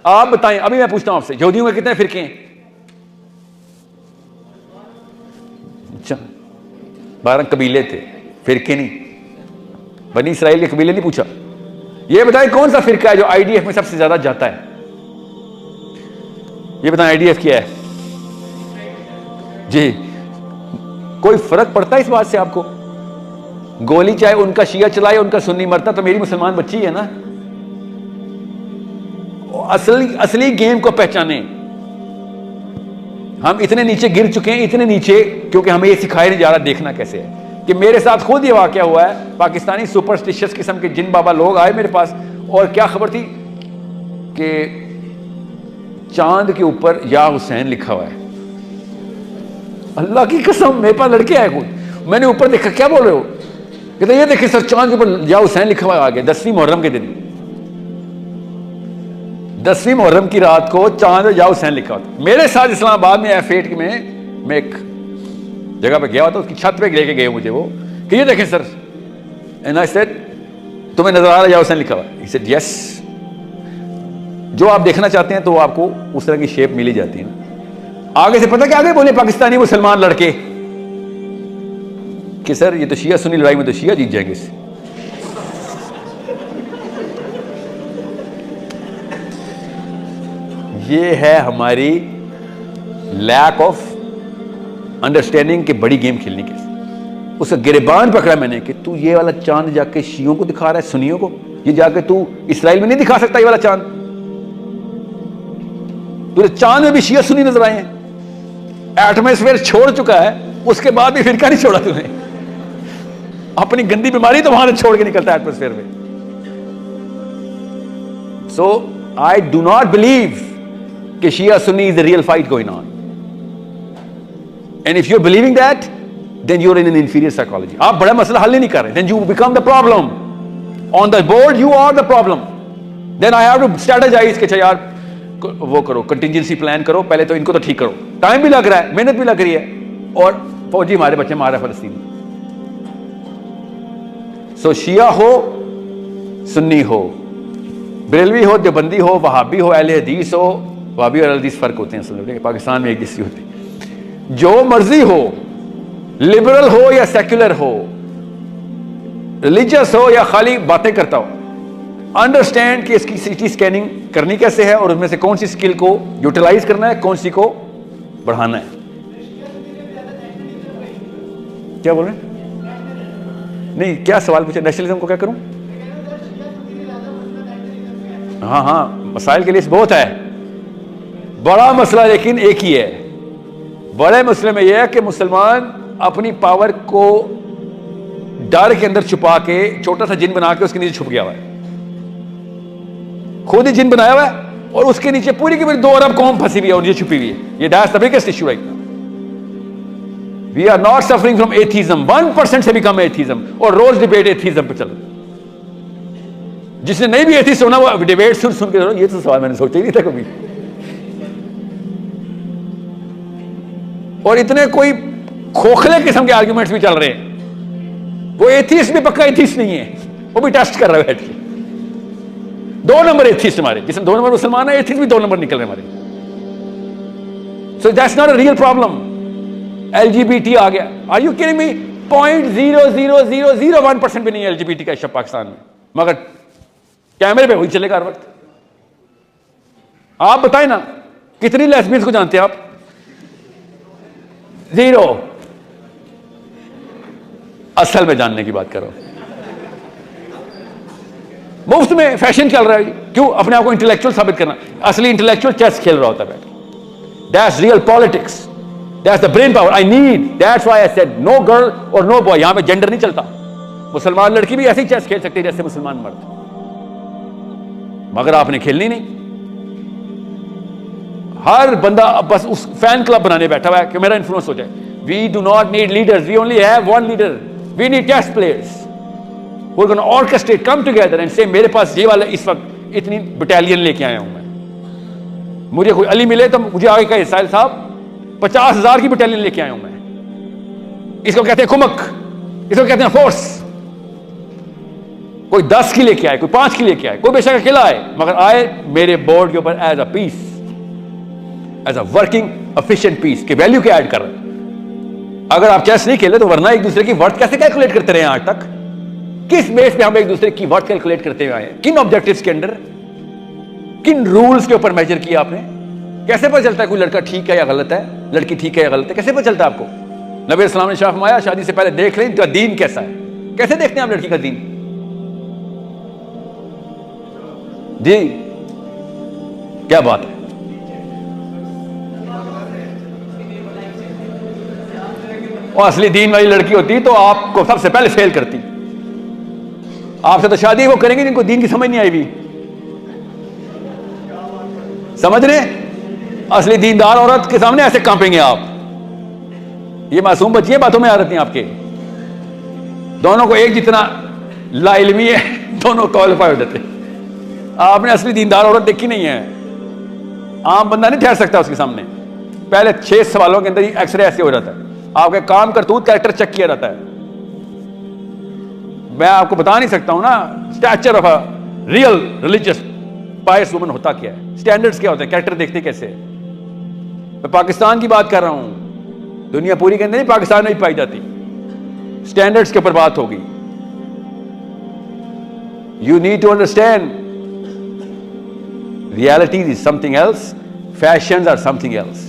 आप बताएं, अभी मैं पूछता हूं आपसे, यहूदियों के कितने फिरके हैं? अच्छा, 12 कबीले थे, फिरके नहीं। बनी इसराइल के कबीले नहीं पूछा। ये बताएं कौन सा फिरका है जो आईडीएफ में सबसे ज्यादा जाता है? ये बताएं आईडीएफ क्या है जी? कोई फर्क पड़ता है इस बात से आपको? गोली चाहे उनका शिया चलाए, उनका सुन्नी मरता, तो मेरी मुसलमान बच्ची है ना। असली गेम को पहचाने। हम इतने नीचे गिर चुके हैं, इतने नीचे, क्योंकि हमें ये सिखाया नहीं जा रहा देखना कैसे है। कि मेरे साथ खुद ये वाकया हुआ है, पाकिस्तानी सुपरस्टिशियस किस्म के जिन बाबा लोग आए मेरे पास, और क्या खबर थी कि चांद के ऊपर या हुसैन लिखा हुआ है। अल्लाह की कसम, मेरे पास लड़के आए खुद, मैंने ऊपर देखा, क्या बोल रहे हो? कहते ये देखिए सर, चांद के ऊपर या हुसैन लिखा हुआ आ गया। 10वीं मुहर्रम के दिन, 10वीं मुहर्रम की रात को चांद या हुसैन लिखा होता। मेरे साथ इस्लामाबाद में F8 में मैं एक जगह पे गया था, उसकी छत पे लेके गए मुझे वो, कि ये देखें सर, एंड आई सेड तुम्हें नजर आ रहा है या हुसैन लिखा हुआ? He said yes. जो आप देखना चाहते हैं तो आपको उस तरह की शेप मिली जाती है ना। आगे से पता क्या आगे बोले पाकिस्तानी मुसलमान लड़के कि सर ये तो शिया सुन्नी लड़ाई में तो शिया जीत जाएंगे इससे। ये है हमारी लैक ऑफ अंडरस्टैंडिंग कि बड़ी गेम खेलनी कैसे। उसका गिरबान पकड़ा मैंने कि तू ये वाला चांद जाके शियों को दिखा रहा है, सुन्नियों को, ये जाके तू इसराइल में नहीं दिखा सकता ये वाला चांद। तुझे चांद में भी शिया सुन्नी नजर आए हैं। एटमॉस्फेयर छोड़ चुका है, उसके बाद भी फिरका नहीं छोड़ा तूने। अपनी गंदी बीमारी तो वहां से छोड़ के निकलता है एटमॉस्फेयर में। So I do not believe कि Shia Sunni is the real fight going on. And if you're believing that, then you're in an inferior psychology. आप बड़ा मसला हल नहीं कर रहे, then you become the problem. On the board, you are the problem. Then I have to strategize कि यार वो करो, contingency plan करो, पहले तो इनको तो ठीक करो। टाइम भी लग रहा है, मेहनत भी लग रही है, और फौजी हमारे बच्चे मार रहे हैं फलस्तीन में। So शिया हो, सुन्नी हो, बरेलवी हो, देवबंदी हो, वहाबी हो, अहले हदीस हो। वहाबी और अहले हदीस फर्क होते हैं असल में, पाकिस्तान में एक जैसी होती है। जो मर्जी हो, लिबरल हो या सेक्युलर हो, रिलीजियस हो या खाली बातें करता हो, अंडरस्टैंड कि इसकी सीटी स्कैनिंग करनी कैसे है और उसमें से कौन सी स्किल को यूटिलाइज करना है, कौन सी को बढ़ाना है। क्या बोल रहे हैं? नहीं, क्या सवाल पूछे? नेशनलिज्म को क्या करूं? हाँ हाँ, मसाइल के लिए बहुत है, बड़ा मसला लेकिन एक ही है। बड़े मसले में यह है कि मुसलमान अपनी पावर को डर के अंदर छुपा के छोटा सा जिन बना के उसके नीचे छुप गया हुआ है। खुद ही जिन बनाया हुआ है और उसके नीचे पूरी की पूरी 2 अरब कौम फंसी हुई है और ये छुपी हुई है। ये that's the biggest issue right now. We are not suffering from atheism, 1% से भी कम एथीज्म, और रोज डिबेट एथीज्म पे चल रहा है। जिसने नहीं भी एथीस्ट होना वो डिबेट सुन के, ये तो सवाल मैंने सोचा ही नहीं था कभी। और इतने कोई खोखले किस्म के आर्गुमेंट्स भी चल रहे हैं। वो एथीस्ट भी पक्का एथीस्ट नहीं है, वो भी टेस्ट कर रहा है बैठ के। 2 नंबर एथीस्ट हमारे, जिसमें 2 नंबर मुसलमान है, एथीस्ट भी 2 नंबर निकल रहे हमारे। So that's not a real problem. LGBT आ गया, आर यू किडिंग मी? 0.0001% भी नहीं है एलजीबीटी का शब्द पाकिस्तान में, मगर कैमरे पे वही चलेगा हर वक्त। आप बताएं ना, कितनी लेस्बियंस को जानते हैं आप? 0। असल में जानने की बात करो। मुफ्त में फैशन चल रहा है, क्यों? अपने आप को इंटेलेक्चुअल साबित करना। असली इंटेलेक्चुअल चेस खेल रहा होता है बैठ। That's real politics, that's the brain power I need. That's why I said no girl और नो बॉय। यहां पे जेंडर नहीं चलता। मुसलमान लड़की भी ऐसे ही चेस खेल सकती है जैसे मुसलमान मर्द, मगर आपने खेलनी नहीं। हर बंदा बस उस फैन क्लब बनाने बैठा हुआ है कि मेरा इन्फ्लुएंस हो जाए। We do not need leaders, we only have one leader, we need test players who are gonna orchestrate, come together and say मेरे पास ये वाला इस वक्त इतनी बटालियन लेके आया हूं मैं। मुझे कोई अली मिले तो मुझे आगे कहे साहिल साहब 50,000 की बटालियन लेके आया हूं मैं। इसको कहते हैं कुमक, इसको कहते हैं फोर्स। कोई 10 की लेके आए, कोई 5 की लेके आए, कोई बेशक अकेला आए, मगर आए मेरे बोर्ड के ऊपर as a piece, as a working efficient piece के वैल्यू के ऐड कर रहे हैं। अगर आप चेस नहीं खेले तो वरना एक दूसरे की वर्थ कैसे कैलकुलेट करते रहे आज तक? किस बेस पे हम एक दूसरे की वर्थ कैलकुलेट करते हुए आए? किन ऑब्जेक्टिव्स के अंडर, किन रूल्स के ऊपर मेजर किया आपने? कैसे पता चलता है कोई लड़का ठीक है या गलत है, लड़की ठीक है या गलत है? कैसे पता चलता है आपको? नबी इस्लाम ने शाह फरमाया शादी से पहले देख लें इनका दीन कैसा है। कैसे देखते हैं आप लड़की का दीन? जी क्या बात है? और असली दीन वाली लड़की होती तो आपको सबसे पहले फेल करती। आपसे तो शादी वो करेंगे जिनको दीन की समझ नहीं आई हुई। समझ रहे? असली दीनदार औरत के सामने ऐसे कांपेंगे आप। ये मासूम बच्चियां बातों में आ रही हैं आपके, दोनों को एक जितना लाइल्मी है, दोनों क्वालिफाई हो जाते। आपने असली दीनदार औरत देखी नहीं है। आम बंदा नहीं ठहर सकता उसके सामने। पहले 6 सवालों के अंदर ही एक्सरे ऐसे हो जाता है। आपके काम करतूत कैरेक्टर चेक किया जाता है। मैं आपको बता नहीं सकता हूं ना stature of a real religious pious woman होता क्या है, स्टैंडर्ड्स क्या होते हैं, कैरेक्टर देखते कैसे है। मैं पाकिस्तान की बात कर रहा हूं, दुनिया पूरी के अंदर नहीं, पाकिस्तान में भी पाई जाती। स्टैंडर्ड्स के ऊपर बात होगी। You need to understand reality is something else, fashions are something else.